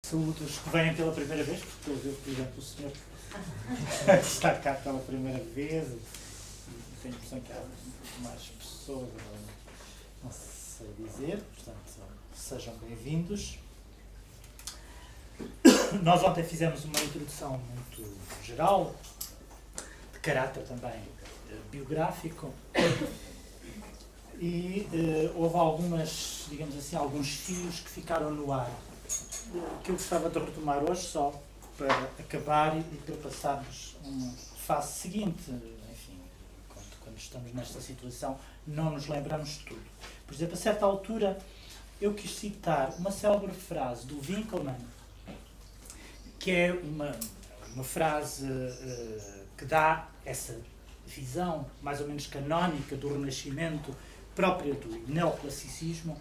Saúdos que vêm pela primeira vez, porque estou a ver, por exemplo, o senhor está cá pela primeira vez e tenho a impressão que há mais pessoas, não sei dizer, portanto, sejam bem-vindos. Nós ontem fizemos uma introdução muito geral, de caráter também biográfico, e houve algumas, digamos assim, alguns fios que ficaram no ar, que eu gostava de retomar hoje, só para acabar e para passarmos a uma fase seguinte. Enfim, quando estamos nesta situação, não nos lembramos de tudo. Por exemplo, a certa altura, eu quis citar uma célebre frase do Winckelmann, que é uma frase que dá essa visão mais ou menos canónica do Renascimento, própria do neoclassicismo,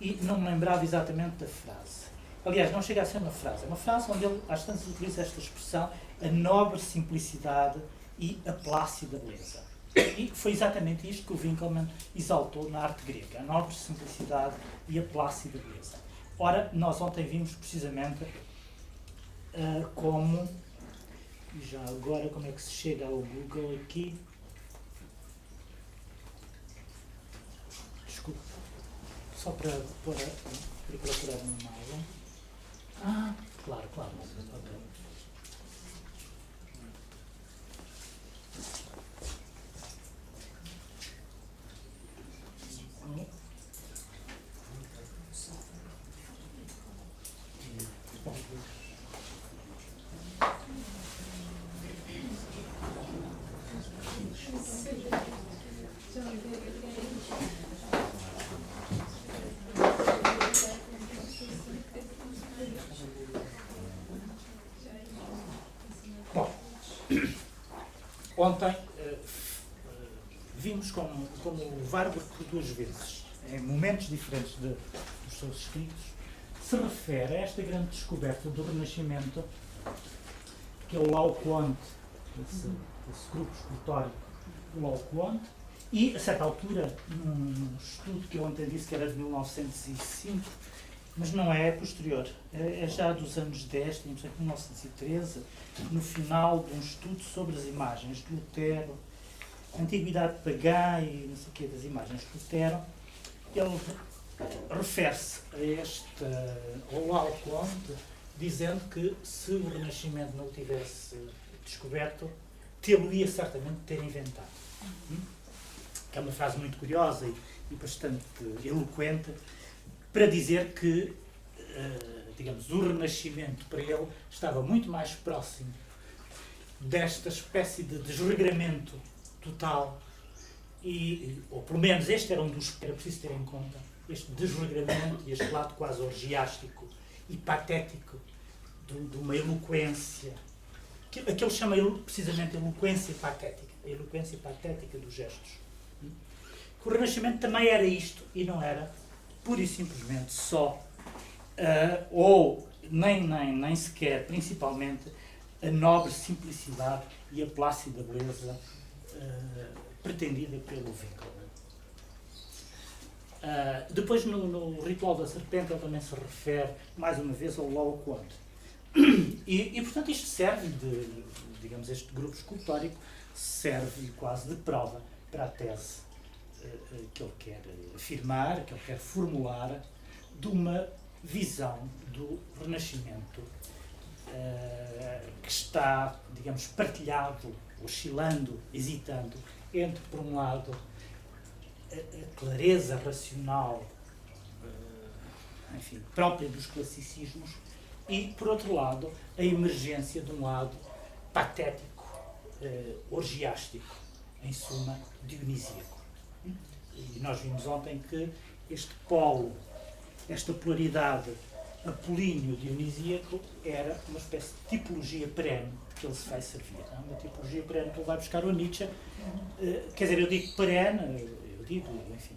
e não me lembrava exatamente da frase. Aliás, não chega a ser uma frase, é uma frase onde ele, às tantas, utiliza esta expressão, a nobre simplicidade e a plácida beleza. E foi exatamente isto que o Winckelmann exaltou na arte grega, a nobre simplicidade e a plácida beleza. Ora, nós ontem vimos precisamente como, e já agora como é que se chega ao Google aqui, desculpe, só para procurar uma imagem. Ah, claro, ok. Ontem vimos como o Warburg, por duas vezes, em momentos diferentes dos seus escritos, se refere a esta grande descoberta do Renascimento, que é o Laocoonte, esse grupo escultórico do Laocoonte, e, a certa altura, num estudo que eu ontem disse que era de 1905, mas não é, posterior, é já dos anos 10, tínhamos aqui 1913, no final de um estudo sobre as imagens de Lutero, antiguidade pagã e não sei o quê das imagens de Lutero, ele refere-se ao Laocoonte, dizendo que se o Renascimento não o tivesse descoberto, tê-lo-ia certamente ter inventado. Que é uma frase muito curiosa e bastante eloquente, para dizer que, digamos, o Renascimento para ele estava muito mais próximo desta espécie de desregramento total, ou pelo menos este era um dos que era preciso ter em conta, este desregramento e este lado quase orgiástico e patético de uma eloquência, que ele chama precisamente eloquência patética, a eloquência patética dos gestos. O Renascimento também era isto e não era pura e simplesmente só, ou nem sequer, principalmente, a nobre simplicidade e a plácida beleza pretendida pelo Winckelmann. Depois, no Ritual da Serpente, ele também se refere, mais uma vez, ao Laocoonte. E, portanto, isto serve digamos, este grupo escultórico serve quase de prova para a tese que ele quer afirmar, que ele quer formular, de uma visão do Renascimento que está, digamos, partilhado, oscilando, hesitando, entre, por um lado, a clareza racional, enfim, própria dos classicismos, e, por outro lado, a emergência de um lado patético, orgiástico, em suma, dionisíaco. E nós vimos ontem que este polo, esta polaridade apolíneo-dionisíaco era uma espécie de tipologia perene que ele se vai servir. Não? Uma tipologia perene que ele vai buscar o Nietzsche. Quer dizer, eu digo perene, enfim,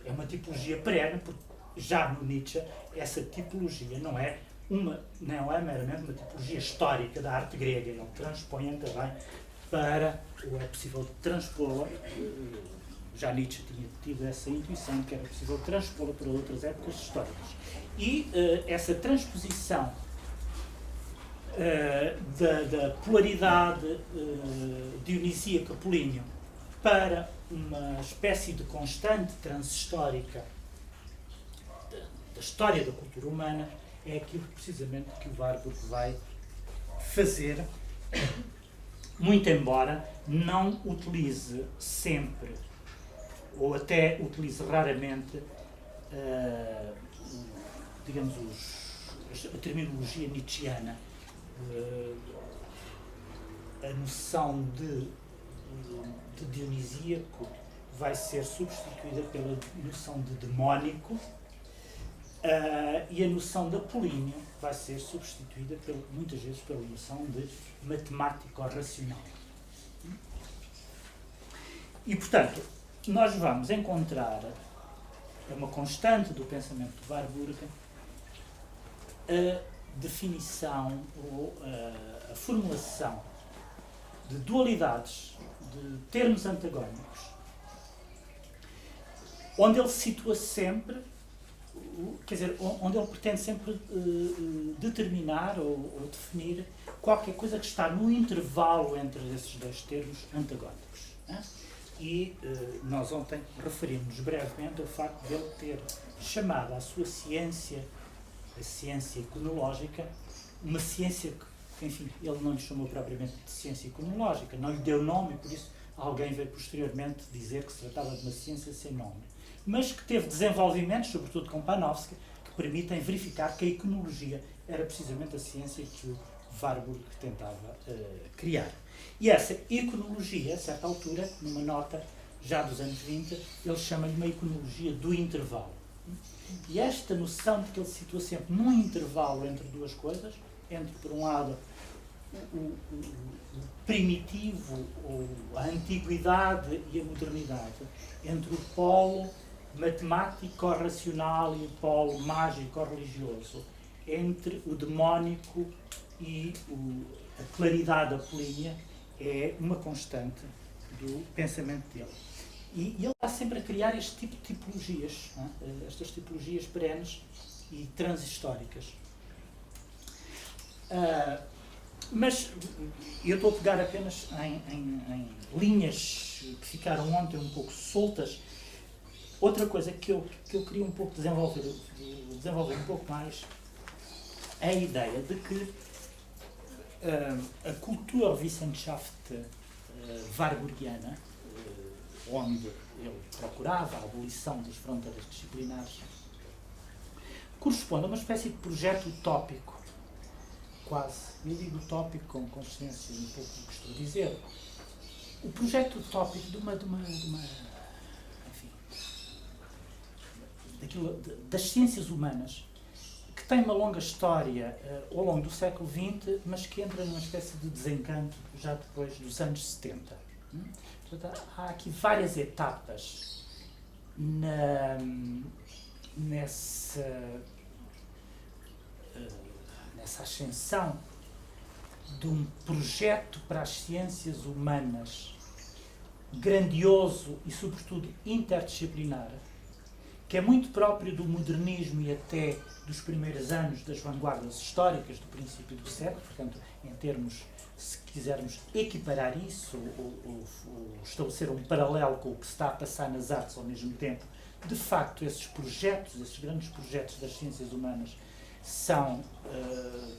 é uma tipologia perene, porque já no Nietzsche essa tipologia não é meramente uma tipologia histórica da arte grega, ele transpõe também para, ou é possível transpô-la Já Nietzsche tinha tido essa intuição que era possível transpô-la para outras épocas históricas. E essa transposição da polaridade dionisíaca-apolíneo para uma espécie de constante transhistórica da história da cultura humana é aquilo precisamente que o Warburg vai fazer, muito embora não utilize sempre, ou até utilize raramente, digamos, a terminologia nietzschiana, a noção de dionisíaco vai ser substituída pela noção de demónico, e a noção de apolíneo vai ser substituída muitas vezes pela noção de matemático racional. E, portanto, nós vamos encontrar uma constante do pensamento de Warburg a definição ou a formulação de dualidades, de termos antagónicos, onde ele situa sempre, quer dizer, onde ele pretende sempre determinar ou definir qualquer coisa que está no intervalo entre esses dois termos antagónicos. Né? E nós ontem referimos brevemente ao facto de ele ter chamado a sua ciência, a ciência iconológica, uma ciência que, enfim, ele não lhe chamou propriamente de ciência iconológica, não lhe deu nome, e por isso alguém veio posteriormente dizer que se tratava de uma ciência sem nome, mas que teve desenvolvimentos, sobretudo com Panofsky, que permitem verificar que a iconologia era precisamente a ciência que o Warburg tentava criar. E essa iconologia, a certa altura, numa nota já dos anos 20, ele chama-lhe uma iconologia do intervalo. E esta noção de que ele se situa sempre num intervalo entre duas coisas, entre, por um lado, o primitivo, ou a antiguidade e a modernidade, entre o polo matemático-racional e o polo mágico-religioso, entre o demónico e a claridade apolínea, é uma constante do pensamento dele. E ele está sempre a criar este tipo de tipologias, estas tipologias perenes e transhistóricas. Mas eu estou a pegar apenas em linhas que ficaram ontem um pouco soltas. Outra coisa que eu queria um pouco desenvolver um pouco mais é a ideia de que a Kulturwissenschaft warburgiana, onde ele procurava a abolição das fronteiras disciplinares, corresponde a uma espécie de projeto utópico, quase, eu digo utópico com consciência um pouco do que estou a dizer, o projeto utópico das ciências humanas, que tem uma longa história ao longo do século XX, mas que entra numa espécie de desencanto já depois dos anos 70. Portanto, há aqui várias etapas nessa ascensão de um projeto para as ciências humanas grandioso e, sobretudo, interdisciplinar, que é muito próprio do modernismo e até dos primeiros anos das vanguardas históricas do princípio do século. Portanto, em termos, se quisermos equiparar isso ou estabelecer um paralelo com o que se está a passar nas artes ao mesmo tempo, de facto, esses projetos, esses grandes projetos das ciências humanas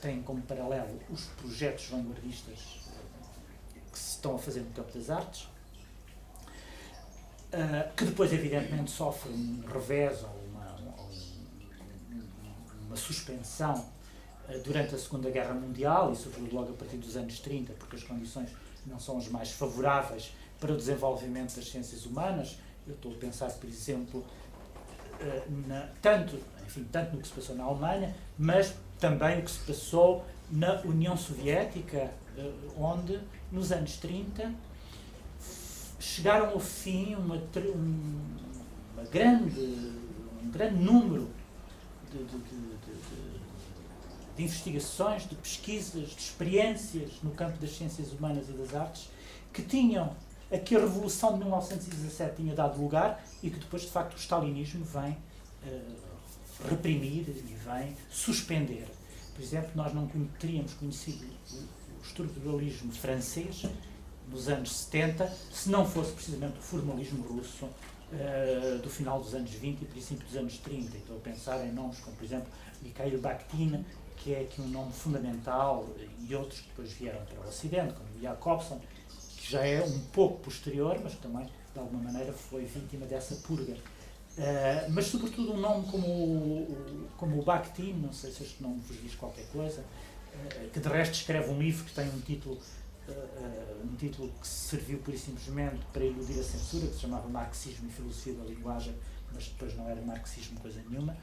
têm como paralelo os projetos vanguardistas que se estão a fazer no campo das artes, que depois, evidentemente, sofrem um revés ou uma suspensão durante a Segunda Guerra Mundial e, sobretudo, logo a partir dos anos 30, porque as condições não são as mais favoráveis para o desenvolvimento das ciências humanas. Eu estou a pensar, por exemplo, tanto no que se passou na Alemanha, mas também o que se passou na União Soviética, onde, nos anos 30, chegaram ao fim um grande número de investigações, de pesquisas, de experiências no campo das ciências humanas e das artes, que tinham a que a Revolução de 1917 tinha dado lugar e que depois, de facto, o stalinismo vem reprimir e vem suspender. Por exemplo, nós não teríamos conhecido o estruturalismo francês nos anos 70 se não fosse precisamente o formalismo russo do final dos anos 20 e princípio dos anos 30. Estou a pensar em nomes como, por exemplo, Mikhail Bakhtin, que é aqui um nome fundamental, e outros que depois vieram para o Ocidente, como Jacobson, que já é um pouco posterior, mas que também, de alguma maneira, foi vítima dessa purga. Mas, sobretudo, um nome como o Bakhtin, não sei se este nome vos diz qualquer coisa, que de resto escreve um livro que tem um título que serviu pura e simplesmente para eludir a censura, que se chamava Marxismo e Filosofia da Linguagem, mas depois não era marxismo coisa nenhuma.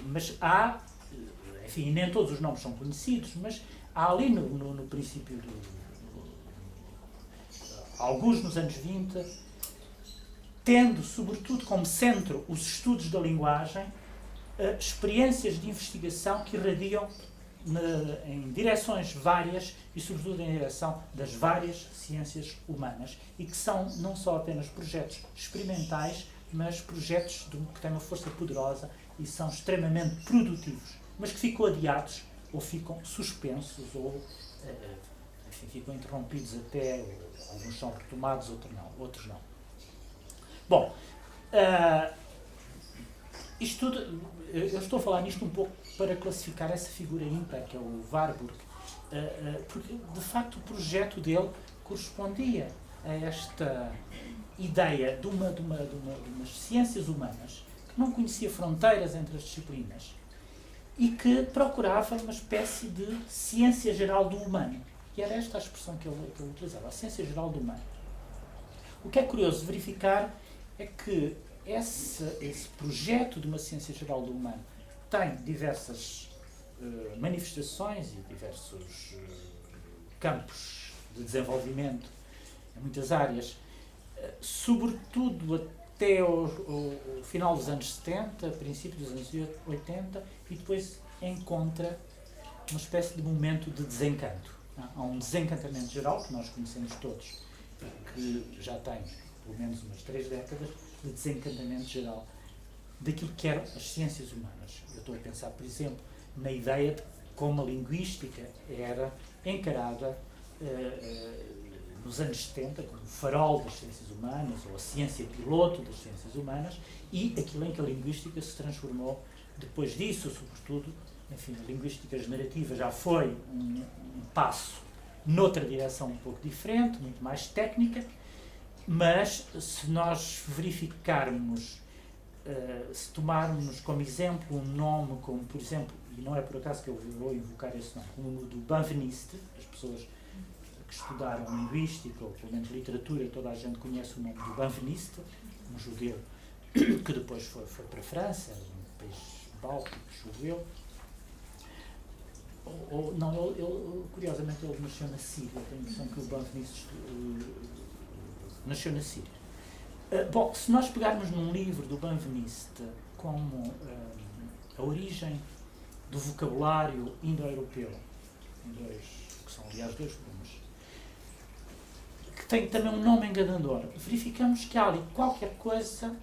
Mas há, enfim, nem todos os nomes são conhecidos, mas há ali no princípio alguns nos anos 20, tendo sobretudo como centro os estudos da linguagem, experiências de investigação que irradiam em direções várias e sobretudo em direção das várias ciências humanas e que são não só apenas projetos experimentais, mas projetos que têm uma força poderosa e são extremamente produtivos, mas que ficam adiados ou ficam suspensos ou enfim, ficam interrompidos até, alguns são retomados, outros não. Bom, isto tudo, eu estou a falar nisto um pouco para classificar essa figura ímpar, que é o Warburg, porque, de facto, o projeto dele correspondia a esta ideia de umas ciências humanas que não conhecia fronteiras entre as disciplinas e que procurava uma espécie de ciência geral do humano. E era esta a expressão que ele utilizava, a ciência geral do humano. O que é curioso verificar é que esse projeto de uma ciência geral do humano tem diversas manifestações e diversos campos de desenvolvimento em muitas áreas, sobretudo até o final dos anos 70, princípio dos anos 80, e depois encontra uma espécie de momento de desencanto. Há um desencantamento geral, que nós conhecemos todos, que já tem pelo menos umas 3 décadas, de desencantamento geral daquilo que eram as ciências humanas. Eu estou a pensar, por exemplo, na ideia de como a linguística era encarada nos anos 70 como o farol das ciências humanas, ou a ciência piloto das ciências humanas, e aquilo em que a linguística se transformou depois disso, sobretudo, enfim, a linguística generativa já foi um passo noutra direção um pouco diferente, muito mais técnica, mas se nós verificarmos, se tomarmos como exemplo um nome como, por exemplo, e não é por acaso que eu vou invocar esse nome, como o do Benveniste, as pessoas que estudaram linguística, ou pelo menos literatura, toda a gente conhece o nome do Benveniste, um judeu que depois foi para a França, um país báltico, judeu. Curiosamente ele nasceu na Síria, tenho a impressão que o Benveniste nasceu na Síria. Bom, se nós pegarmos num livro do Benveniste como a origem do vocabulário indo-europeu, que são aliás 2 volumes, que tem também um nome enganador, verificamos que há ali qualquer coisa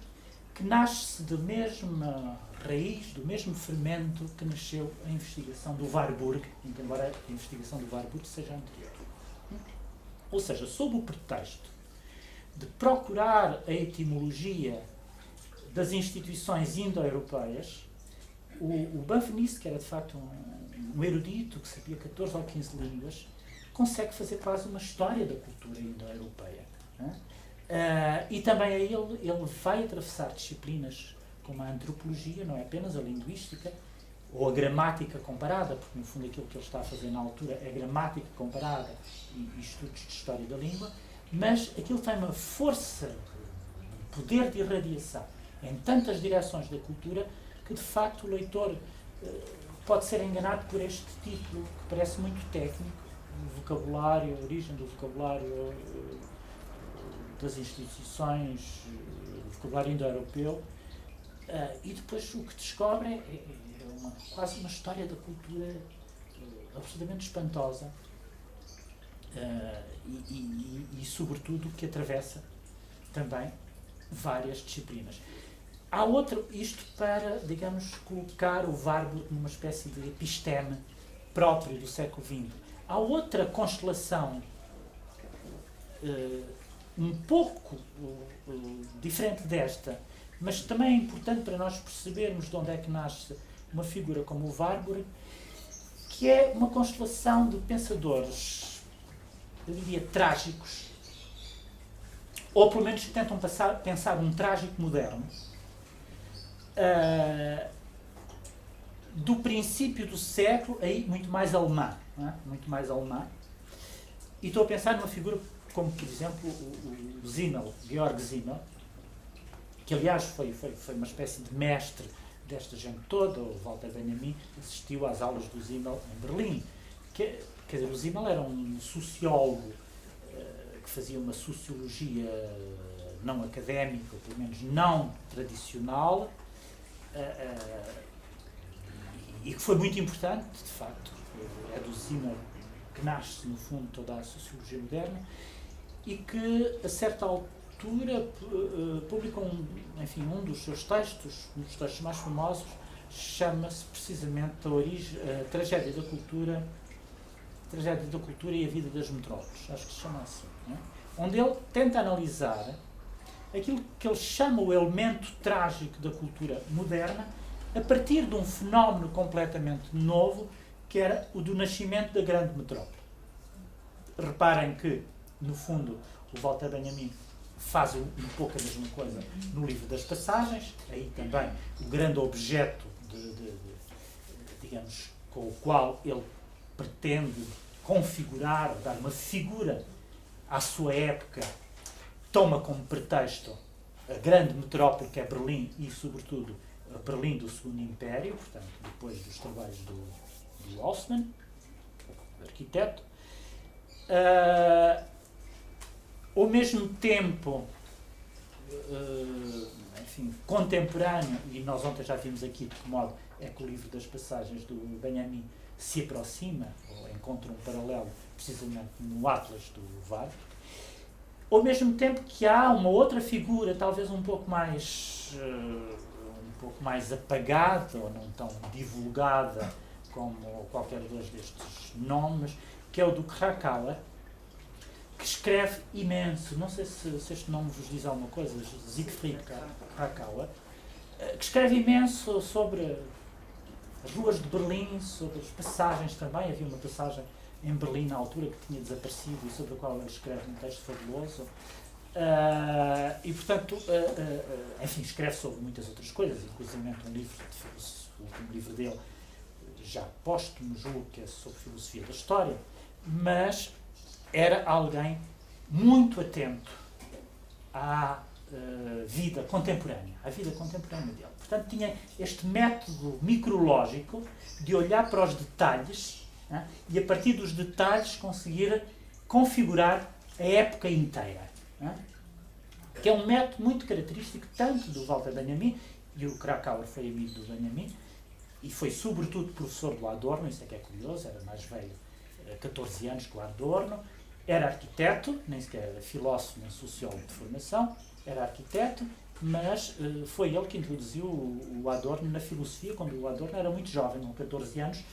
que nasce da mesma raiz, do mesmo fermento que nasceu a investigação do Warburg, embora a investigação do Warburg seja anterior. Ou seja, sob o pretexto de procurar a etimologia das instituições indo-europeias, o Benveniste, que era de facto um erudito que sabia 14 ou 15 línguas, consegue fazer quase uma história da cultura indo-europeia. E também aí ele vai atravessar disciplinas como a antropologia, não é apenas a linguística, ou a gramática comparada, porque no fundo aquilo que ele está a fazer na altura é gramática comparada e estudos de história da língua, mas aquilo tem uma força, um poder de irradiação em tantas direções da cultura que de facto o leitor pode ser enganado por este título que parece muito técnico, o vocabulário, a origem do vocabulário das instituições, o vocabulário indo-europeu, e depois o que descobre é quase uma história da cultura absolutamente espantosa, sobretudo, que atravessa também várias disciplinas. Há outro, isto para, digamos, colocar o Warburg numa espécie de episteme próprio do século XX. Há outra constelação um pouco diferente desta, mas também é importante para nós percebermos de onde é que nasce uma figura como o Warburg, que é uma constelação de pensadores, eu diria, trágicos, ou pelo menos que tentam pensar um trágico moderno, do princípio do século, aí muito mais alemã, não é? Muito mais alemã. E estou a pensar numa figura como, por exemplo, o Simmel, Georg Simmel, que aliás foi uma espécie de mestre desta gente toda. O Walter Benjamin assistiu às aulas do Simmel em Berlim. Quer dizer, o Simmel era um sociólogo que fazia uma sociologia não académica, ou pelo menos não tradicional, e que foi muito importante, de facto. É do Simmel que nasce, no fundo, toda a sociologia moderna, e que, a certa altura, publica um dos seus textos, um dos textos mais famosos, chama-se precisamente a Tragédia da Cultura e a Vida das Metrópoles, acho que se chama assim, não é? Onde ele tenta analisar aquilo que ele chama o elemento trágico da cultura moderna, a partir de um fenómeno completamente novo, que era o do nascimento da grande metrópole. Reparem que, no fundo, o Walter Benjamin faz um pouco a mesma coisa no Livro das Passagens, aí também o grande objeto, digamos, com o qual ele pretende configurar, dar uma figura à sua época, toma como pretexto a grande metrópole que é Berlim e, sobretudo, a Berlim do Segundo Império, portanto, depois dos trabalhos do Haussmann, arquiteto. Ao mesmo tempo, enfim, contemporâneo, e nós ontem já vimos aqui de que modo é que o Livro das Passagens do Benjamin se aproxima, ou encontra um paralelo, precisamente no Atlas do Warburg. Ao mesmo tempo que há uma outra figura, talvez um pouco mais apagada, ou não tão divulgada como qualquer dois destes nomes, que é o do Krakauer, que escreve imenso. Não sei se este nome vos diz alguma coisa, Siegfried Krakauer, que escreve imenso sobre as ruas de Berlim, sobre as passagens também. Havia uma passagem em Berlim na altura que tinha desaparecido e sobre a qual ele escreve um texto fabuloso. E, portanto, enfim, escreve sobre muitas outras coisas, inclusive um livro, o último livro dele, já póstumo, julgo que é sobre filosofia da história, mas era alguém muito atento à vida contemporânea dele. Portanto, tinha este método micrológico de olhar para os detalhes, né, e a partir dos detalhes conseguir configurar a época inteira, né, que é um método muito característico tanto do Walter Benjamin, e o Krakauer foi amigo do Benjamin, e foi sobretudo professor do Adorno, isso é que é curioso, era mais velho, 14 anos que o Adorno, era arquiteto, nem sequer era filósofo nem sociólogo de formação, era arquiteto, mas foi ele que introduziu o Adorno na filosofia, quando o Adorno era muito jovem, com 14 anos,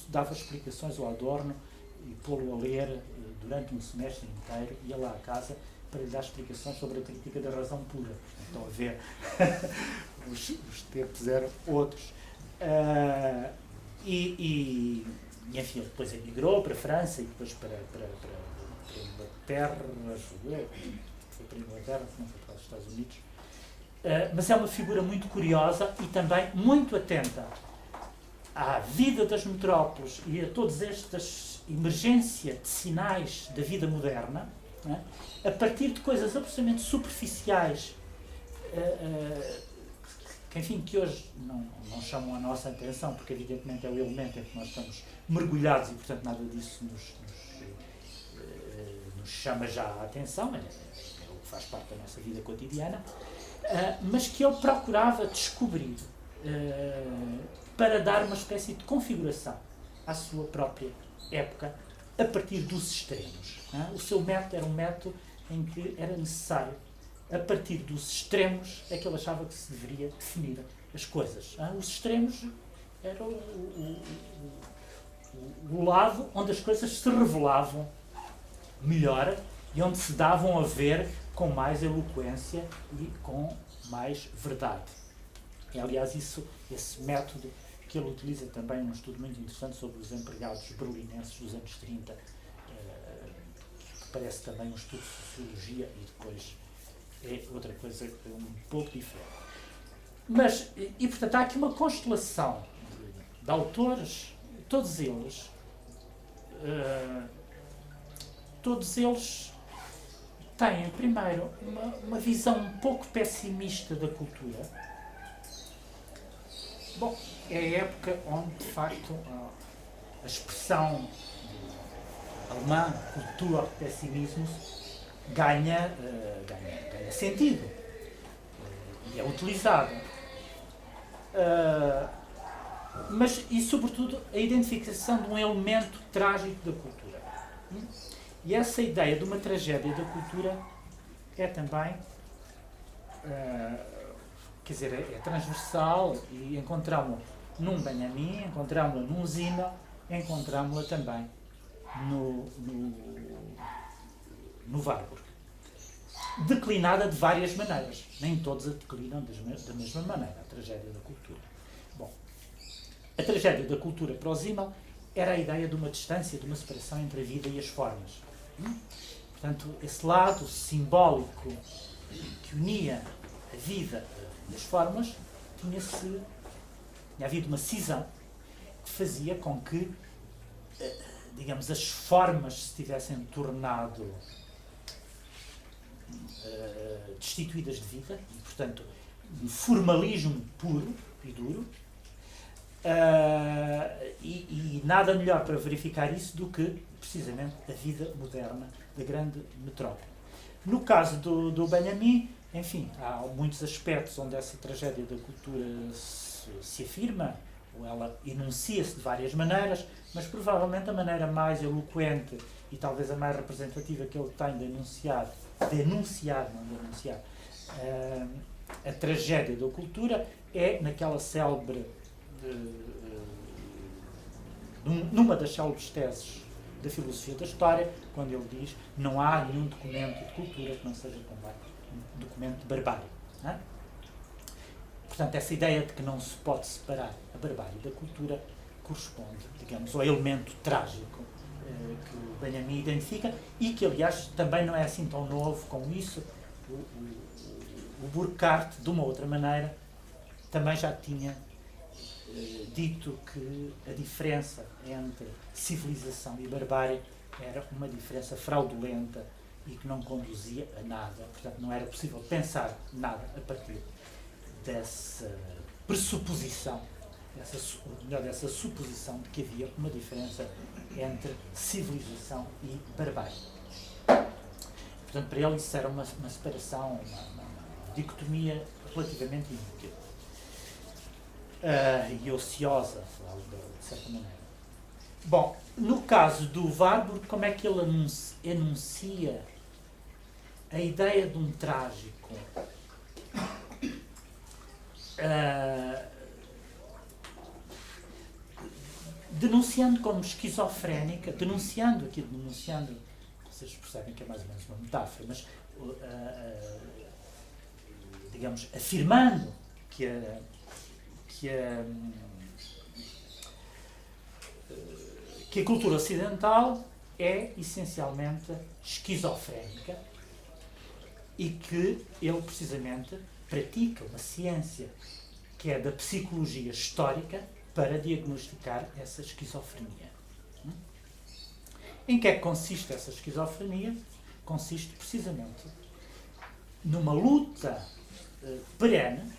dava explicações ao Adorno e pô-lo a ler durante um semestre inteiro, ia lá à casa para lhe dar explicações sobre a crítica da razão pura. Estão a ver, os tempos eram outros. Enfim, ele depois emigrou para a França e depois para a Inglaterra, foi para a Inglaterra, não foi para os Estados Unidos. Mas é uma figura muito curiosa e também muito atenta à vida das metrópoles e a todas estas emergência de sinais da vida moderna, né, a partir de coisas absolutamente superficiais, que, enfim, que hoje não chamam a nossa atenção, porque evidentemente é o elemento em que nós estamos mergulhados e, portanto, nada disso nos chama já a atenção, é o que faz parte da nossa vida cotidiana, mas que ele procurava descobrir para dar uma espécie de configuração à sua própria época a partir dos extremos. O seu método era um método em que era necessário, a partir dos extremos, é que ele achava que se deveria definir as coisas. Os extremos eram o lado onde as coisas se revelavam melhor e onde se davam a ver com mais eloquência e com mais verdade. E, aliás, esse método que ele utiliza também num estudo muito interessante sobre os empregados berlinenses dos anos 30, que parece também um estudo de sociologia e depois é outra coisa um pouco diferente. Mas, e portanto, há aqui uma constelação de autores, todos eles têm, primeiro, uma visão um pouco pessimista da cultura. Bom, é a época onde, de facto, a expressão alemã, cultura pessimismo, ganha sentido e é utilizado. Mas, e sobretudo, a identificação de um elemento trágico da cultura. E essa ideia de uma tragédia da cultura é também, quer dizer, é transversal e encontramos-la num Benjamin, encontramos-la num Simmel, encontramos-la também no Warburg. Declinada de várias maneiras. Nem todos a declinam da mesma maneira, a tragédia da cultura. Bom, a tragédia da cultura para o Simmel era a ideia de uma distância, de uma separação entre a vida e as formas. Portanto, esse lado simbólico que unia a vida e as formas tinha havido uma cisão que fazia com que, digamos, as formas se tivessem tornado destituídas de vida, e, portanto, um formalismo puro e duro, e nada melhor para verificar isso do que, precisamente, a vida moderna da grande metrópole. No caso do Benjamin, enfim, há muitos aspectos onde essa tragédia da cultura se afirma, ou ela enuncia-se de várias maneiras, mas provavelmente a maneira mais eloquente e talvez a mais representativa que ele tem de denunciar a tragédia da cultura é naquela célebre, numa das célebres teses da filosofia da história, quando ele diz: não há nenhum documento de cultura que não seja também um documento de barbárie. Não é? Portanto, essa ideia de que não se pode separar a barbárie da cultura corresponde, digamos, ao elemento trágico que o Benjamin identifica e que, aliás, também não é assim tão novo como isso. O Burckhardt, de uma outra maneira, também já tinha dito que a diferença entre civilização e barbárie era uma diferença fraudulenta e que não conduzia a nada. Portanto, não era possível pensar nada a partir dessa pressuposição, dessa suposição de que havia uma diferença entre civilização e barbárie. Portanto, para ele isso era uma separação, uma dicotomia relativamente inútil e ociosa, de certa maneira. Bom, no caso do Warburg, como é que ele enuncia a ideia de um trágico? Denunciando como esquizofrénica, vocês percebem que é mais ou menos uma metáfora, mas digamos, afirmando que a cultura ocidental é essencialmente esquizofrénica e que ele precisamente pratica uma ciência que é da psicologia histórica para diagnosticar essa esquizofrenia. Em que é que consiste essa esquizofrenia? Consiste precisamente numa luta perene,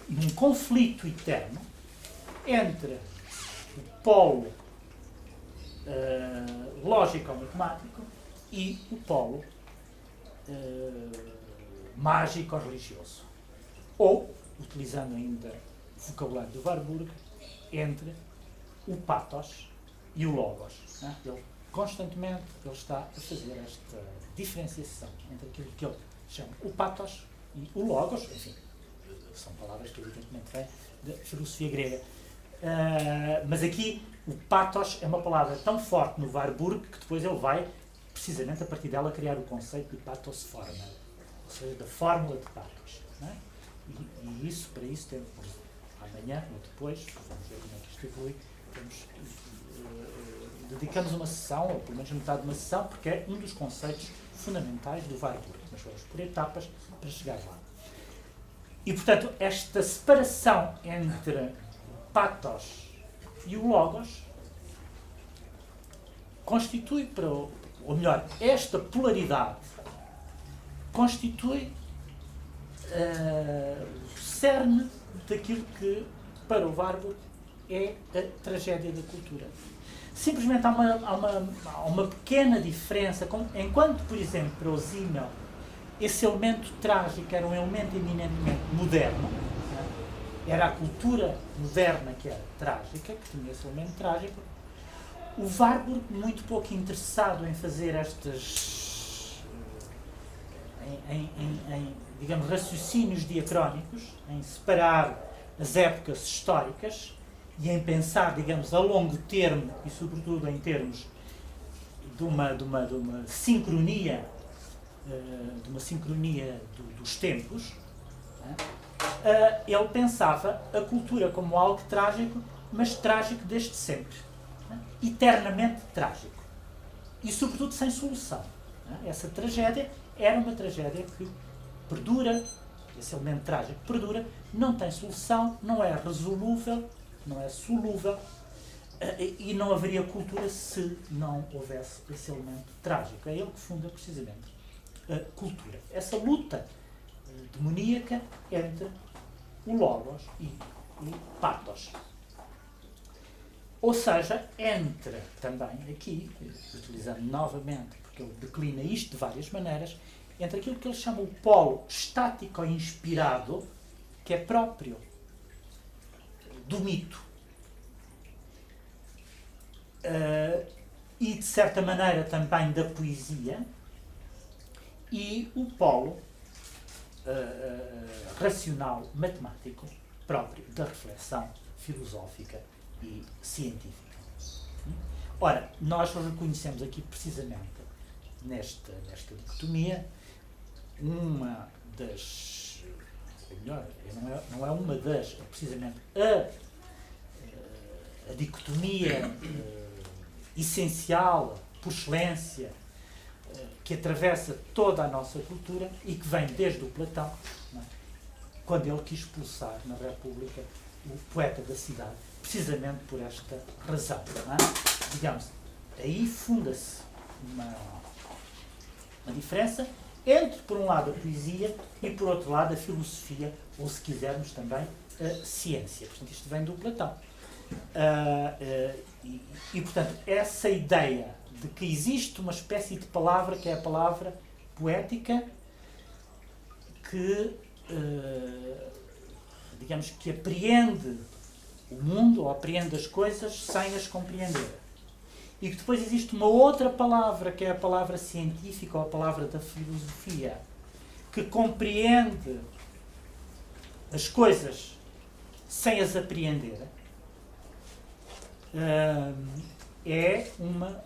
num conflito eterno entre o polo lógico-matemático e o polo mágico-religioso. Ou, utilizando ainda o vocabulário do Warburg, entre o pathos e o logos. Ele constantemente ele está a fazer esta diferenciação entre aquilo que ele chama o pathos e o logos, enfim, são palavras que evidentemente vêm da filosofia grega. Mas aqui o pathos é uma palavra tão forte no Warburg que depois ele vai, precisamente a partir dela, criar o conceito de pathos forma, ou seja, da fórmula de pathos. Não é? E isso, para isso, temos amanhã ou depois, vamos ver como é que isto evolui, dedicamos uma sessão, ou pelo menos metade de uma sessão, porque é um dos conceitos fundamentais do Warburg, mas vamos por etapas para chegar lá. E, portanto, esta separação entre o pathos e o logos constitui, ou melhor, esta polaridade constitui o cerne daquilo que, para o Warburg, é a tragédia da cultura. Simplesmente há uma pequena diferença, enquanto, por exemplo, para o Simmel, esse elemento trágico era um elemento eminentemente moderno, né? Era a cultura moderna que era trágica, que tinha esse elemento trágico. O Warburg, muito pouco interessado em fazer estas, digamos, raciocínios diacrónicos, em separar as épocas históricas e em pensar, digamos, a longo termo e, sobretudo, em termos de uma sincronia, dos tempos, né? Ele pensava a cultura como algo trágico, mas trágico desde sempre, né? Eternamente trágico e, sobretudo, sem solução, né? Essa tragédia era uma tragédia que perdura, esse elemento trágico perdura, não tem solução, não é resolúvel, não é solúvel, e não haveria cultura se não houvesse esse elemento trágico. É ele que funda precisamente a cultura. Essa luta demoníaca entre o logos e o pathos. Ou seja, entre também aqui, utilizando novamente, porque ele declina isto de várias maneiras, entre aquilo que ele chama o polo estático-inspirado, que é próprio do mito, e de certa maneira também da poesia, e o polo racional matemático próprio da reflexão filosófica e científica. Ora, nós reconhecemos aqui precisamente nesta dicotomia uma das, ou melhor, não é uma das, é precisamente a dicotomia essencial, por excelência, que atravessa toda a nossa cultura e que vem desde o Platão, não é? Quando ele quis expulsar na República o poeta da cidade, precisamente por esta razão. Não é? Digamos, aí funda-se uma diferença entre, por um lado, a poesia e, por outro lado, a filosofia, ou, se quisermos, também a ciência. Portanto, isto vem do Platão. E, portanto, essa ideia de que existe uma espécie de palavra, que é a palavra poética, que, digamos, que apreende o mundo, ou apreende as coisas sem as compreender. E que depois existe uma outra palavra, que é a palavra científica, ou a palavra da filosofia, que compreende as coisas sem as apreender. É uma,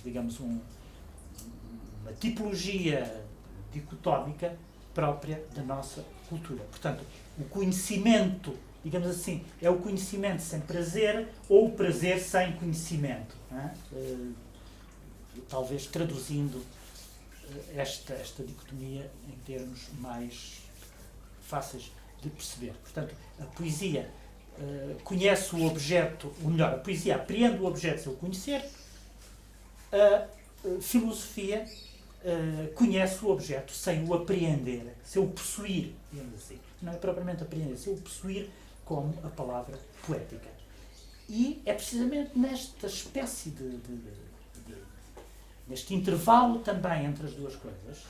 digamos, uma tipologia dicotómica própria da nossa cultura. Portanto, o conhecimento, digamos assim, é o conhecimento sem prazer ou o prazer sem conhecimento. Não é? Talvez traduzindo esta dicotomia em termos mais fáceis de perceber. Portanto, a poesia conhece o objeto, ou melhor, a poesia apreende o objeto sem o conhecer, a filosofia conhece o objeto sem o apreender, sem o possuir, digamos assim. Não é propriamente apreender, sem o possuir, como a palavra poética. E é precisamente nesta espécie neste intervalo também entre as duas coisas,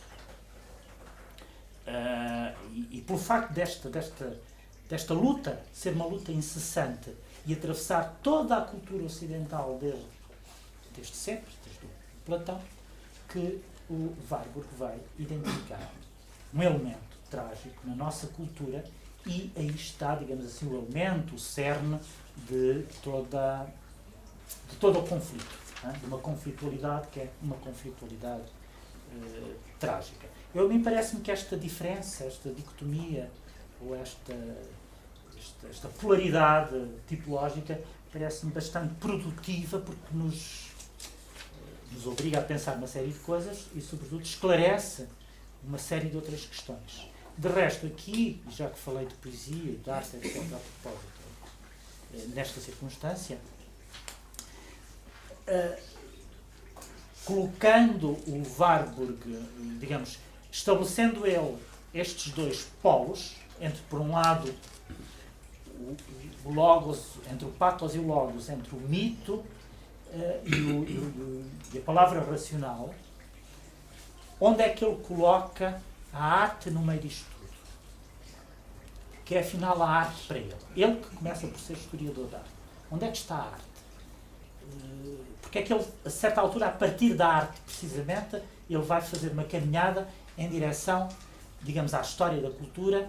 e pelo facto desta luta ser uma luta incessante e atravessar toda a cultura ocidental desde desde sempre, desde o Platão, que o Warburg vai identificar um elemento trágico na nossa cultura e aí está, digamos assim, o elemento, o cerne de todo o conflito, de uma conflitualidade que é uma conflitualidade trágica. Me parece-me que esta diferença, esta dicotomia, ou esta polaridade tipológica parece-me bastante produtiva porque nos obriga a pensar uma série de coisas e, sobretudo, esclarece uma série de outras questões. De resto, aqui, já que falei de poesia e de arte, etc., a propósito, nesta circunstância, colocando o Warburg, digamos, estabelecendo ele estes dois polos, entre, por um lado, o logos, entre o pathos e o logos, entre o mito e a palavra racional, onde é que ele coloca a arte no meio disto tudo? Que é, afinal, a arte para ele. Ele que começa por ser historiador da arte. Onde é que está a arte? Porque é que ele, a certa altura, a partir da arte, precisamente, ele vai fazer uma caminhada em direção, digamos, à história da cultura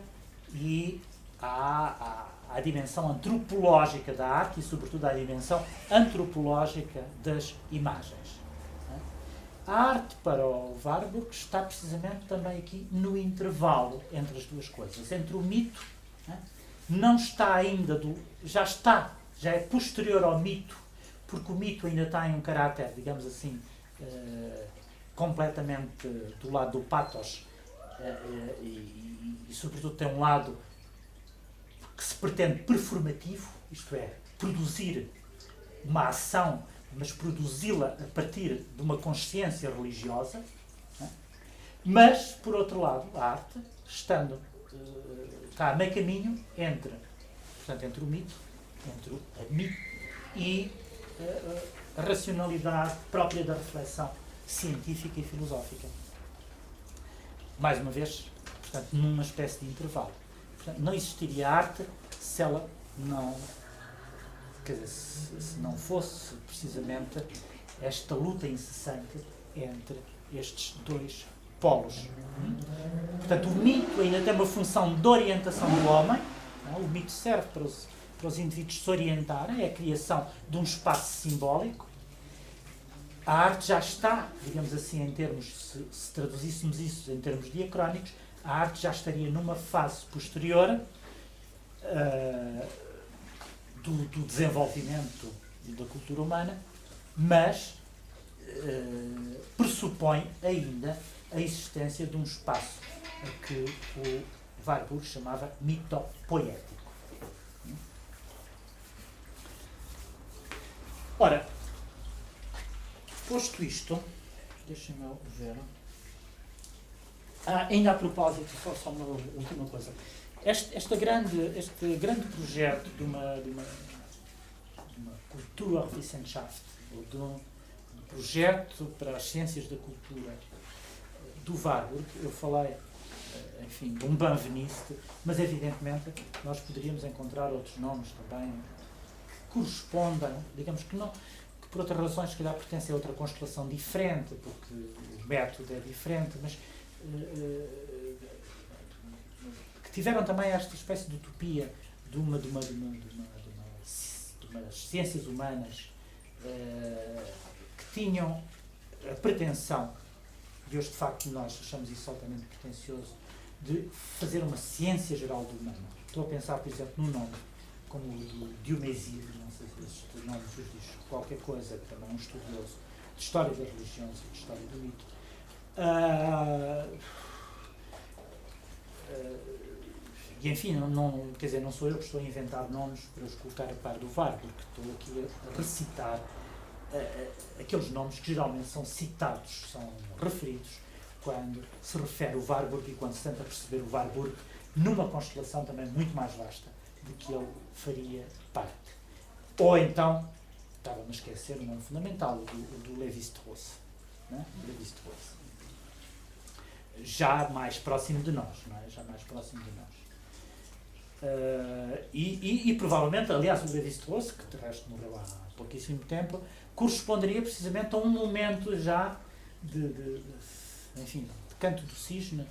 e à dimensão antropológica da arte e, sobretudo, à dimensão antropológica das imagens. A arte, para o Warburg, está precisamente também aqui no intervalo entre as duas coisas. Entre o mito, não está ainda, já é posterior ao mito, porque o mito ainda tem um caráter, digamos assim, completamente do lado do pathos e, sobretudo, tem um lado que se pretende performativo, isto é, produzir uma ação, mas produzi-la a partir de uma consciência religiosa. Mas, por outro lado, a arte, está a meio caminho entre o mito, entre a mito e a racionalidade própria da reflexão científica e filosófica. Mais uma vez, portanto, numa espécie de intervalo. Portanto, não existiria arte se ela não... Quer dizer, se não fosse precisamente esta luta incessante entre estes dois polos. Portanto, o mito ainda tem uma função de orientação do homem. O mito serve para os indivíduos se orientarem, é a criação de um espaço simbólico. A arte já está, digamos assim, em termos, se traduzíssemos isso em termos diacrónicos, a arte já estaria numa fase posterior do desenvolvimento da cultura humana, mas pressupõe ainda a existência de um espaço que o Warburg chamava mitopoético. Ora, posto isto, deixem-me ver. Ainda a propósito, só uma última coisa. Este grande projeto de uma Kulturwissenschaft, ou de um projeto para as ciências da cultura do Warburg, eu falei, enfim, de um Banveniste, mas evidentemente nós poderíamos encontrar outros nomes também que correspondam, digamos que não, que por outras razões se calhar pertencem a outra constelação diferente, porque o método é diferente, mas que tiveram também esta espécie de utopia de umas ciências humanas que tinham a pretensão, e hoje de facto nós achamos isso altamente pretencioso, de fazer uma ciência geral do humano. Estou a pensar, por exemplo, num nome como o do Diomedes, não sei se este nome vos diz qualquer coisa, que também é um estudioso de história das religiões e de história do mito. E enfim, quer dizer, não sou eu que estou a inventar nomes para os colocar a par do Warburg, porque estou aqui a recitar aqueles nomes que geralmente são citados, são referidos quando se refere o Warburg e quando se tenta perceber o Warburg numa constelação também muito mais vasta do que ele faria parte. Ou então, estava-me a esquecer o nome fundamental, o do Lévi-Strauss. Né? Lévi-Strauss. Já mais próximo de nós, não é? Já mais próximo de nós. E provavelmente, aliás, o Lévi-Strauss, que de resto morreu há pouquíssimo tempo, corresponderia precisamente a um momento já enfim, de canto do cisne,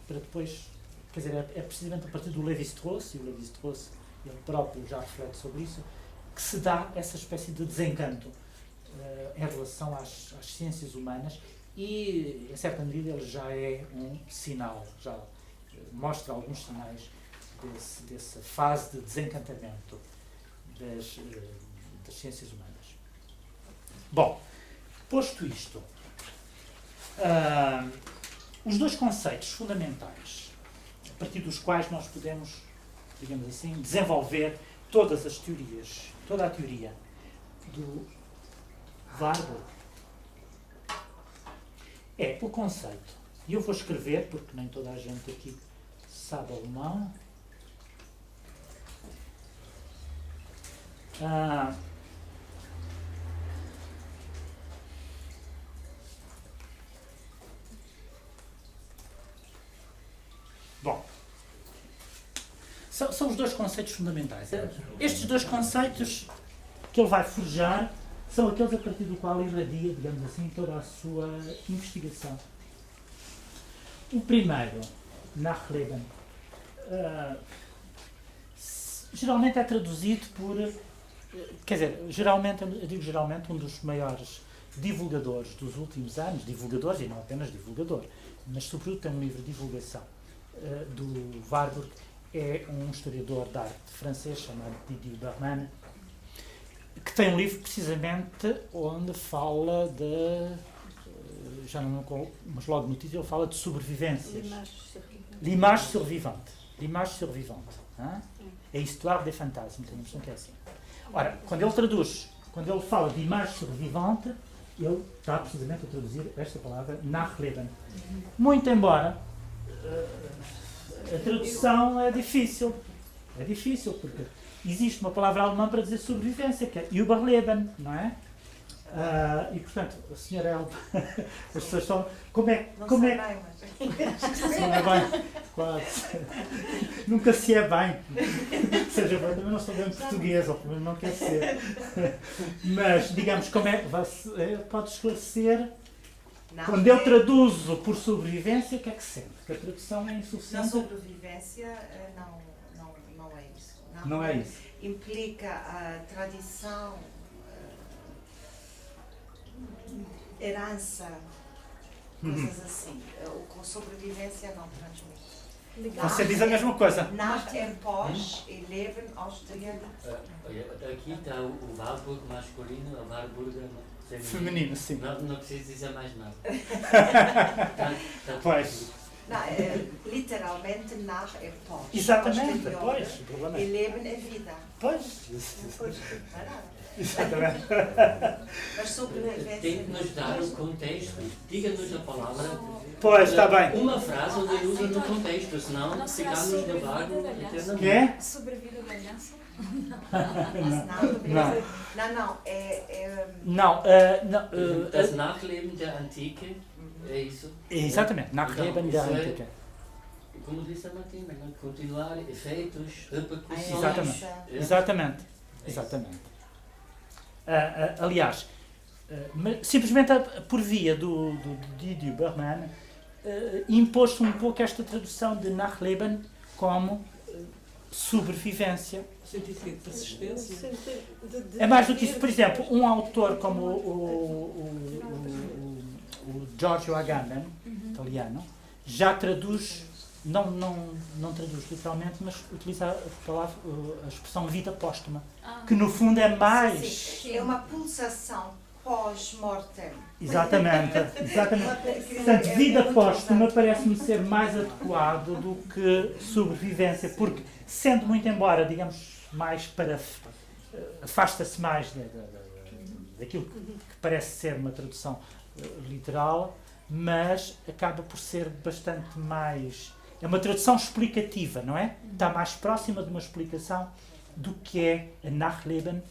para depois, quer dizer, é precisamente a partir do Lévi-Strauss, e o Lévi-Strauss ele próprio já reflete sobre isso, que se dá essa espécie de desencanto em relação às ciências humanas, e, em certa medida, ele já é um sinal, já mostra alguns sinais dessa fase de desencantamento das ciências humanas. Bom, posto isto, os dois conceitos fundamentais a partir dos quais nós podemos, digamos assim, desenvolver todas as teorias, toda a teoria do Warburg é o conceito, e eu vou escrever porque nem toda a gente aqui sabe alemão. Bom, são os dois conceitos fundamentais. Estes dois conceitos que ele vai forjar são aqueles a partir do qual irradia, digamos assim, toda a sua investigação. O primeiro, Nachleben, geralmente é traduzido por, quer dizer, geralmente, eu digo geralmente, um dos maiores divulgadores dos últimos anos, divulgadores e não apenas divulgador, mas sobretudo tem um livro de divulgação do Warburg, é um historiador de arte francês chamado Didier Berman, que tem um livro precisamente onde fala de, já não me mas logo no título ele fala de sobrevivências. L'image survivante. L'image survivante. Hein? É a histoire des fantasmes, tem uma noção que é assim. Ora, quando ele fala de image survivante, ele está precisamente a traduzir esta palavra Nachleben. Muito embora a tradução é difícil. É difícil porque existe uma palavra alemã para dizer sobrevivência, que é Überleben, não é? E portanto, a senhora Elba, as pessoas estão. Como é. Não é bem, quase. Nunca se é bem. Seja bem, também não sou bem português, ou pelo menos não quer ser. Mas, digamos, como é. Pode esclarecer. Não, quando eu traduzo por sobrevivência, o que é que sente? Que a tradução é insuficiente? Na sobrevivência, não é isso. Não é isso. Implica a tradição, herança, coisas assim. Com sobrevivência não transmite. Você diz a mesma coisa. Nach pós e leben aus der Realität. Aqui está o Warburg masculino, a Warburger feminino, sim. Não preciso dizer mais nada. Pois. Não, literalmente nach pós. Exatamente, pois. E leben é vida. Pois. Não é nada. Exatamente. Mas sobrevivência. Tem que nos dar o contexto. Diga-nos a palavra. Pois, está bem. Uma frase onde ele usa no contexto, senão ficamos no vago eternamente. Que é? Sobrevida da aliança? Não. Das Nachleben der Antike, é isso? Exatamente, Nachleben der Antike. Como disse a Martina, continuar efeitos, repercussões. Exatamente. Aliás, simplesmente por via do Didier Berman, impôs-se um pouco esta tradução de Nachleben como sobrevivência. Sentido de persistência. É mais do que isso. Por exemplo, um autor como o Giorgio Agamben, italiano, já traduz, não traduz literalmente, mas utiliza a expressão vida póstuma, que no fundo é mais... É uma pulsação pós-mortem. Exatamente. Portanto, vida póstuma parece-me ser mais adequado do que sobrevivência, porque, sendo muito embora, digamos, mais para... afasta-se mais daquilo que parece ser uma tradução literal, mas acaba por ser bastante mais... É uma tradução explicativa, não é? Está mais próxima de uma explicação do que é a Nachleben,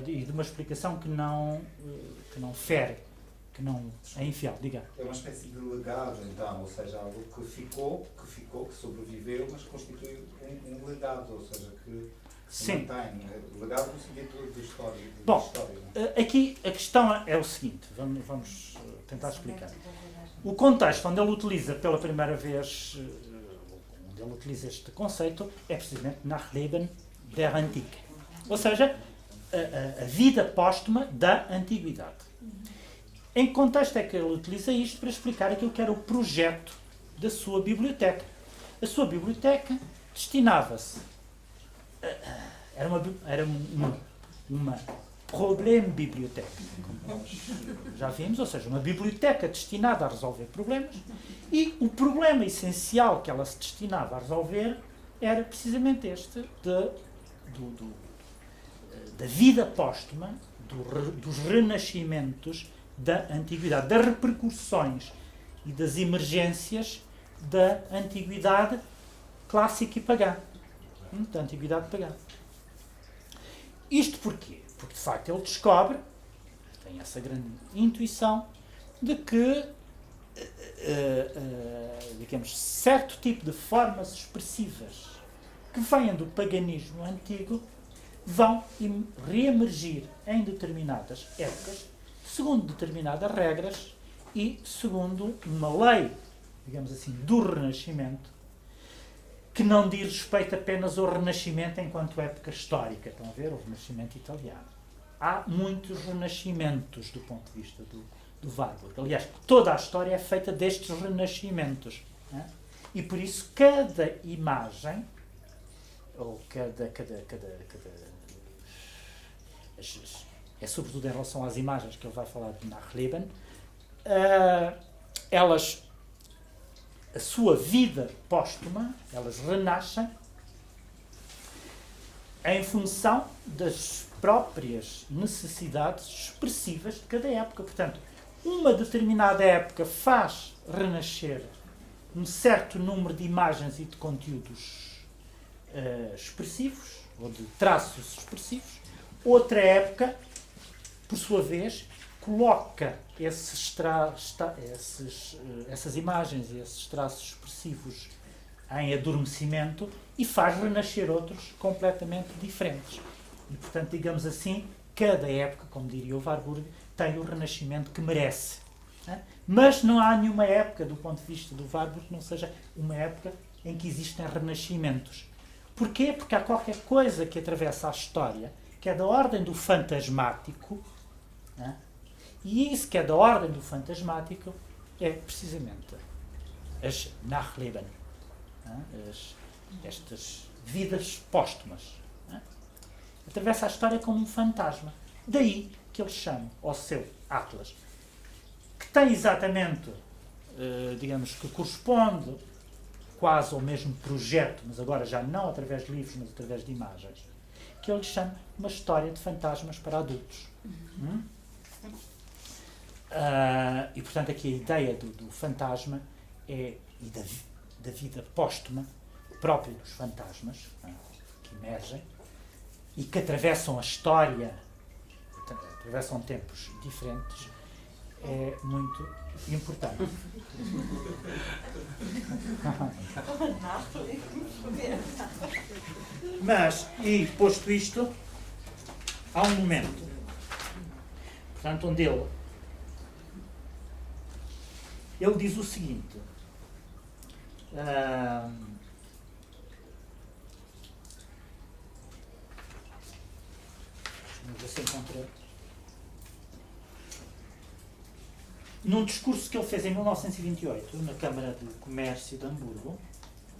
e de uma explicação que não fere que não é infiel. Diga. É uma espécie de legado, então, ou seja, algo que ficou, que sobreviveu, mas que constitui um legado, ou seja, que se Sim. mantém. Legado no sentido de história. Bom, história, não é? aqui a questão é o seguinte, vamos tentar explicar. O contexto onde ele utiliza pela primeira vez, onde ele utiliza este conceito, é precisamente Nachleben der Antike. Ou seja, a vida póstuma da antiguidade. Em que contexto é que ele utiliza isto? Para explicar aquilo que era o projeto da sua biblioteca. A sua biblioteca destinava-se, era uma Problembibliothek, como nós já vimos, ou seja, uma biblioteca destinada a resolver problemas, e o problema essencial que ela se destinava a resolver era precisamente este da vida póstuma, dos renascimentos da antiguidade, das repercussões e das emergências da antiguidade clássica e pagã, da antiguidade pagã. Isto porquê? Porque, de facto, ele descobre, tem essa grande intuição, de que, digamos, certo tipo de formas expressivas que venham do paganismo antigo vão reemergir em determinadas épocas, segundo determinadas regras e segundo uma lei, digamos assim, do Renascimento, que não diz respeito apenas ao Renascimento enquanto época histórica. Estão a ver? O Renascimento italiano. Há muitos renascimentos do ponto de vista do Warburg. Aliás, toda a história é feita destes renascimentos. Né? E por isso cada imagem, ou é sobretudo em relação às imagens que ele vai falar de Nachleben, a sua vida póstuma, elas renascem em função das próprias necessidades expressivas de cada época. Portanto, uma determinada época faz renascer um certo número de imagens e de conteúdos expressivos, ou de traços expressivos. Outra época, por sua vez, coloca essas imagens e esses traços expressivos em adormecimento e faz renascer outros completamente diferentes. E, portanto, digamos assim, cada época, como diria o Warburg, tem o renascimento que merece. Né? Mas não há nenhuma época, do ponto de vista do Warburg, que não seja uma época em que existem renascimentos. Porquê? Porque há qualquer coisa que atravessa a história que é da ordem do fantasmático, né? E isso que é da ordem do fantasmático é precisamente as Nachleben, né? Estas vidas póstumas. Né? Atravessa a história como um fantasma. Daí que eles chamam ao seu Atlas, que tem exatamente, digamos, que corresponde quase ao mesmo projeto, mas agora já não através de livros, mas através de imagens, que ele chama uma história de fantasmas para adultos. E, portanto, aqui a ideia do fantasma e da vida póstuma própria dos fantasmas, que emergem e que atravessam a história, atravessam tempos diferentes, é muito importante. Mas, e posto isto, há um momento, portanto, onde ele diz o seguinte, vamos ver se encontrei. Num discurso que ele fez em 1928, na Câmara de Comércio de Hamburgo,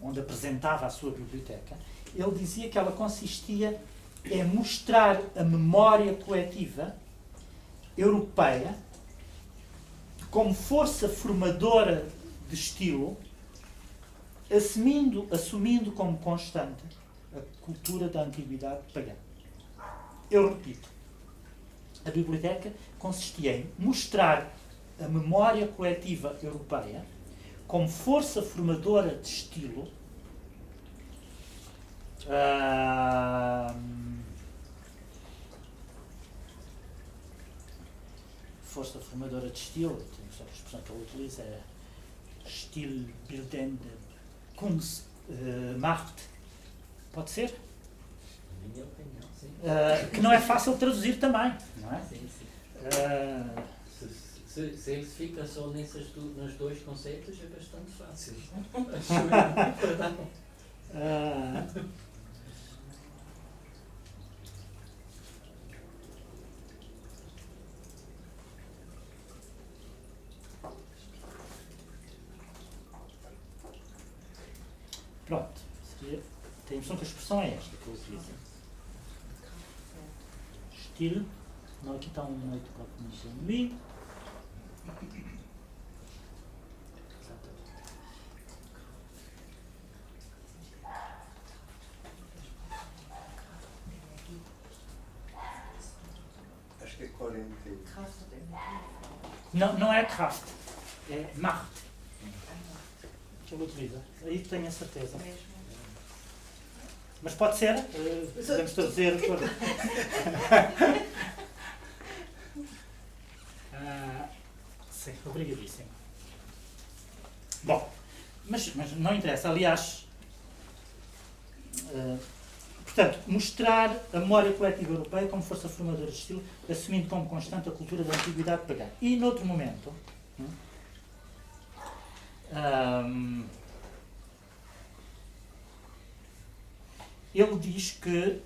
onde apresentava a sua biblioteca, ele dizia que ela consistia em mostrar a memória coletiva europeia como força formadora de estilo, assumindo como constante a cultura da antiguidade pagã. Eu repito, a biblioteca consistia em mostrar a memória coletiva europeia como força formadora de estilo, força formadora de estilo, a expressão que ele utiliza é Stilbildende Kunstmacht, pode ser? Na minha opinião, sim. Que não é fácil traduzir também, não é? Sim, sim. Ah, Se ele fica só nos dois conceitos, é bastante fácil. ah, pronto, tem a impressão que a expressão é esta que eu utilizo. Estilo, não, aqui está um 8 para a mi. Acho que é 40. Não, não é Kraft, é Macht. Que ele utiliza. Aí tenho a certeza. Mas pode ser, podemos traduzir. Sim, obrigadíssimo. Bom, mas não interessa. Aliás, portanto, mostrar a memória coletiva europeia como força formadora de estilo, assumindo como constante a cultura da antiguidade pagã. E, noutro momento, ele diz que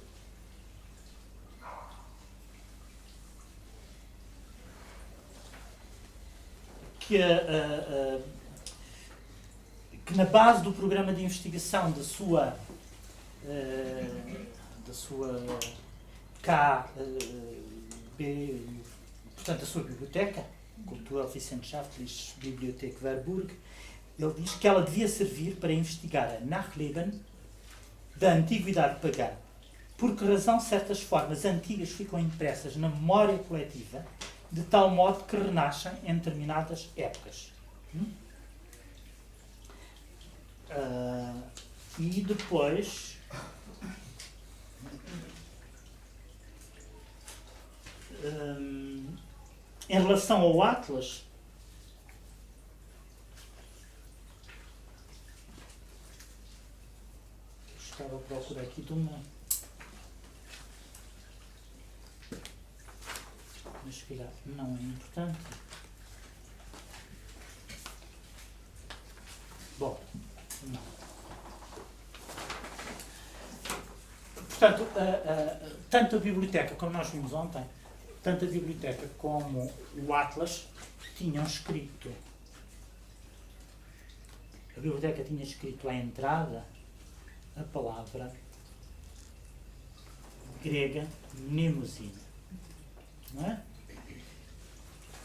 na base do programa de investigação da sua portanto, da sua biblioteca, Kulturwissenschaftliche Bibliothek Warburg, ele diz que ela devia servir para investigar a Nachleben da antiguidade pagã. Por que razão certas formas antigas ficam impressas na memória coletiva de tal modo que renascem em determinadas épocas. E depois em relação ao Atlas, estava a procurar aqui de uma, mas se calhar não é importante. Bom, não. Portanto, tanto a biblioteca, como nós vimos ontem, tanto a biblioteca como o Atlas tinham escrito, a biblioteca tinha escrito à entrada a palavra grega mnemosine, não é?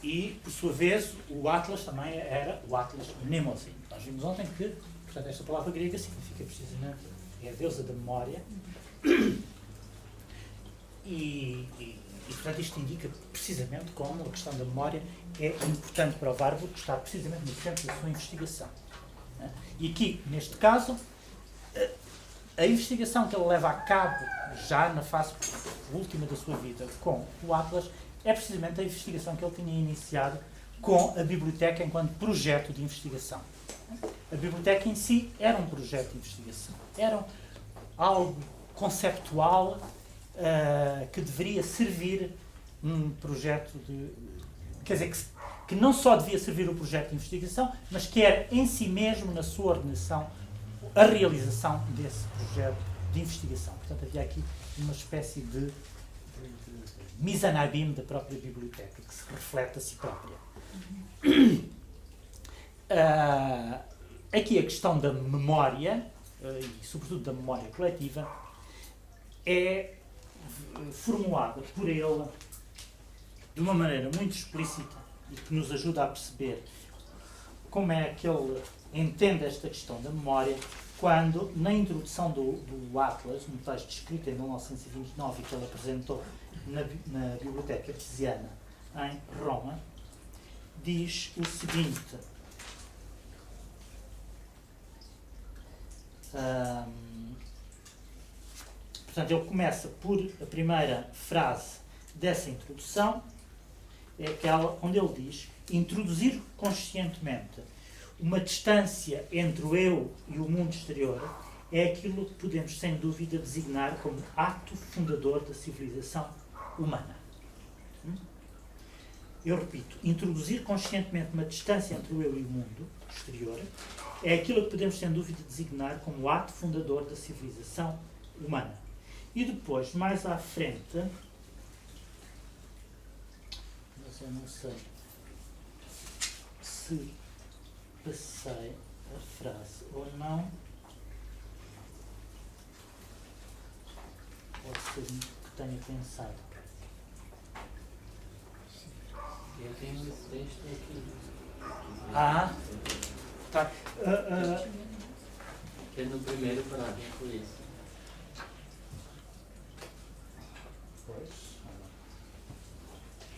E, por sua vez, o Atlas também era o Atlas mnemosine. Nós vimos ontem que, portanto, esta palavra grega significa precisamente, é a deusa da memória, e portanto, isto indica precisamente como a questão da memória é importante para o Warburg, que está precisamente no centro da sua investigação. E aqui, neste caso, a investigação que ele leva a cabo já na fase última da sua vida com o Atlas é precisamente a investigação que ele tinha iniciado com a biblioteca enquanto projeto de investigação. A biblioteca em si era um projeto de investigação, era algo conceptual que deveria servir um projeto de... Quer dizer, que não só devia servir o projeto de investigação, mas que era em si mesmo, na sua ordenação, a realização desse projeto de investigação. Portanto, havia aqui uma espécie de mise en abîme da própria biblioteca, que se reflete a si própria. Aqui a questão da memória, e sobretudo da memória coletiva, é formulada por ele de uma maneira muito explícita e que nos ajuda a perceber como é que ele entende esta questão da memória, quando, na introdução do Atlas, um texto escrito em 1929 que ele apresentou na Biblioteca Artesiana em Roma, diz o seguinte: portanto, ele começa por a primeira frase dessa introdução é aquela onde ele diz: introduzir conscientemente uma distância entre o eu e o mundo exterior é aquilo que podemos, sem dúvida, designar como ato fundador da civilização humana. Eu repito, introduzir conscientemente uma distância entre o eu e o mundo exterior é aquilo que podemos, sem dúvida, designar como ato fundador da civilização humana. E depois, mais à frente, mas eu não sei se passei a frase ou não, pode ser que tenha pensado. Eu tenho esse texto aqui. Tá. Que é no primeiro parágrafo, por isso. Pois.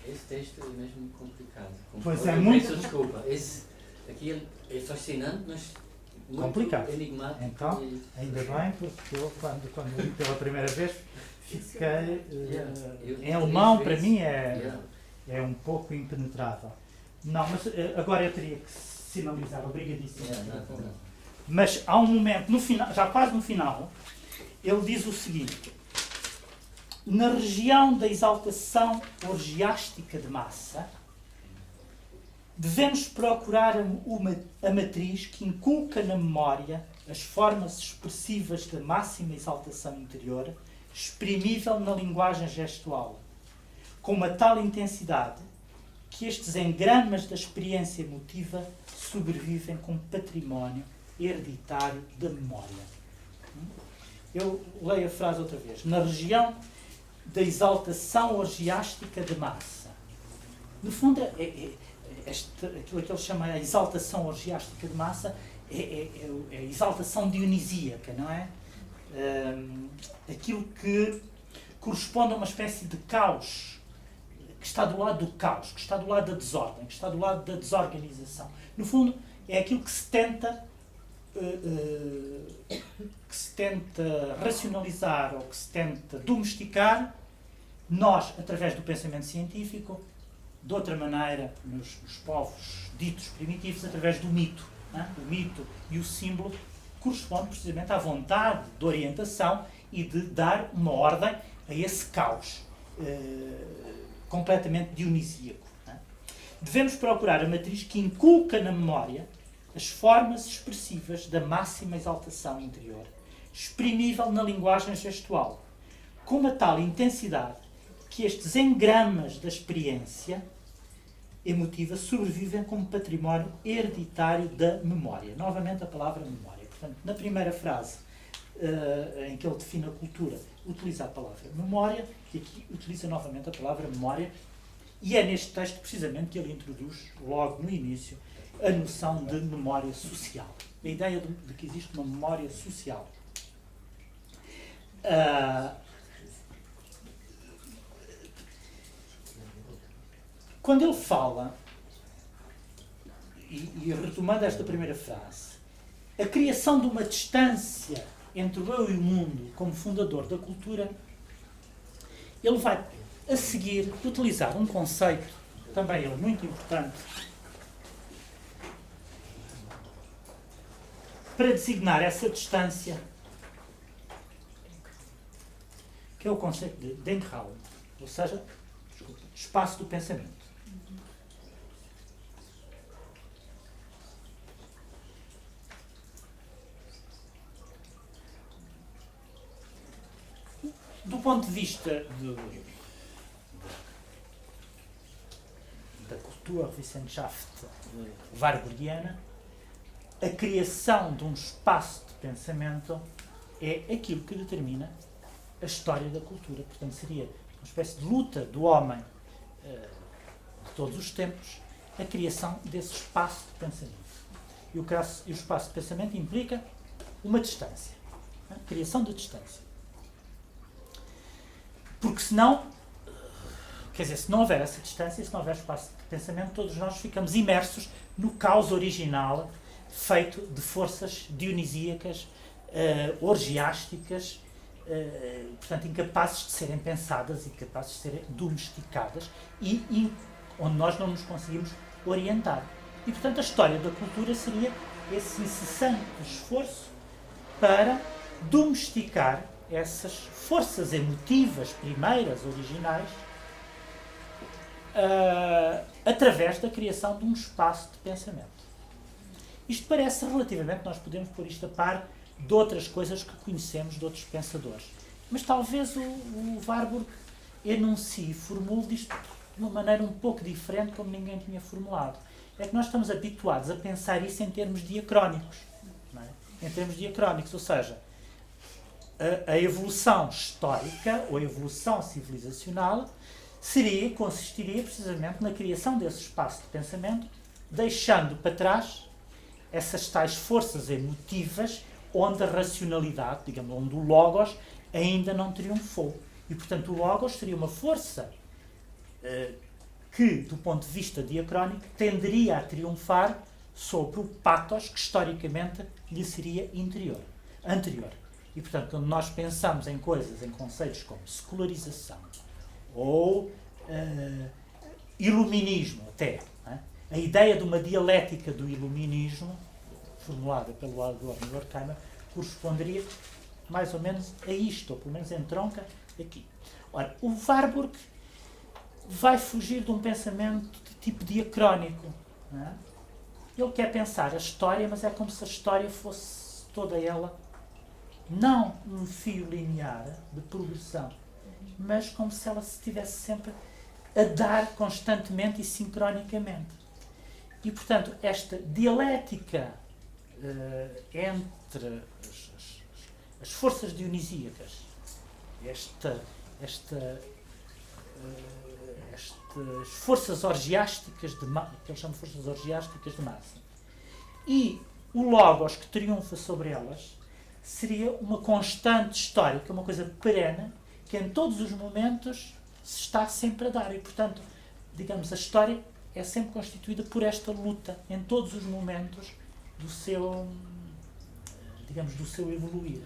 Esse texto é mesmo complicado. Pois é, Eu muito- peço desculpa. Esse aqui é fascinante, mas muito Complicado. enigmático. Então, e- ainda bem, porque eu, quando li pela primeira vez, fiquei. Em alemão, para mim, Yeah. é um pouco impenetrável. Não, mas agora eu teria que sinalizar, obrigadíssimo. Não. Mas há um momento, no final, já quase no final, ele diz o seguinte: na região da exaltação orgiástica de massa, devemos procurar a matriz que inculca na memória as formas expressivas da máxima exaltação interior, exprimível na linguagem gestual, com uma tal intensidade que estes engramas da experiência emotiva sobrevivem como património hereditário da memória. Eu leio a frase outra vez. Na região da exaltação orgiástica de massa. No fundo, aquilo que ele chama a exaltação orgiástica de massa é a exaltação dionisíaca, não é? Aquilo que corresponde a uma espécie de caos, que está do lado do caos, que está do lado da desordem, que está do lado da desorganização. No fundo, é aquilo que se tenta racionalizar ou que se tenta domesticar, nós, através do pensamento científico, de outra maneira, nos povos ditos primitivos, através do mito. Não é? O mito e o símbolo correspondem precisamente à vontade de orientação e de dar uma ordem a esse caos completamente dionisíaco. Não é? Devemos procurar a matriz que inculca na memória as formas expressivas da máxima exaltação interior, exprimível na linguagem gestual, com uma tal intensidade que estes engramas da experiência emotiva sobrevivem como património hereditário da memória. Novamente a palavra memória. Portanto, na primeira frase em que ele define a cultura, utiliza a palavra memória, e aqui utiliza novamente a palavra memória, e é neste texto precisamente que ele introduz, logo no início, a noção de memória social. A ideia de que existe uma memória social. Quando ele fala, e retomando esta primeira frase, a criação de uma distância entre o eu e o mundo como fundador da cultura, ele vai, a seguir, utilizar um conceito, também ele muito importante, para designar essa distância, que é o conceito de Denkraum, ou seja, espaço do pensamento. Do ponto de vista da Kulturwissenschaft warburgiana, a criação de um espaço de pensamento é aquilo que determina a história da cultura. Portanto, seria uma espécie de luta do homem de todos os tempos, a criação desse espaço de pensamento. E o espaço de pensamento implica uma distância, a criação de distância. Porque senão, quer dizer, se não houver essa distância, se não houver espaço de pensamento, todos nós ficamos imersos no caos original feito de forças dionisíacas, orgiásticas, portanto, incapazes de serem pensadas, incapazes de serem domesticadas e onde nós não nos conseguimos orientar. E, portanto, a história da cultura seria esse incessante esforço para domesticar essas forças emotivas primeiras, originais, através da criação de um espaço de pensamento. Isto parece relativamente, nós podemos pôr isto a par de outras coisas que conhecemos de outros pensadores. Mas talvez o Warburg enuncie e formule isto de uma maneira um pouco diferente, como ninguém tinha formulado. É que nós estamos habituados a pensar isso em termos diacrónicos. Não é? Em termos diacrónicos, ou seja, a evolução histórica ou a evolução civilizacional consistiria precisamente na criação desse espaço de pensamento, deixando para trás essas tais forças emotivas onde a racionalidade, digamos, onde o logos ainda não triunfou. E, portanto, o logos seria uma força que, do ponto de vista diacrónico, tenderia a triunfar sobre o pathos que, historicamente, lhe seria anterior. E, portanto, quando nós pensamos em coisas, em conceitos como secularização ou iluminismo até, não é? A ideia de uma dialética do iluminismo, formulada pelo Adorno e Horkheimer, corresponderia mais ou menos a isto, ou pelo menos entronca aqui. Ora, o Warburg vai fugir de um pensamento de tipo diacrónico. Não é? Ele quer pensar a história, mas é como se a história fosse toda ela não um fio linear de progressão, mas como se ela se estivesse sempre a dar constantemente e sincronicamente. E, portanto, esta dialética entre as forças dionisíacas, estas forças orgiásticas que ele chama de forças orgiásticas de massa, e o logos que triunfa sobre elas, seria uma constante histórica, uma coisa perene, que em todos os momentos se está sempre a dar. E, portanto, digamos, a história é sempre constituída por esta luta, em todos os momentos do seu, digamos, do seu evoluir.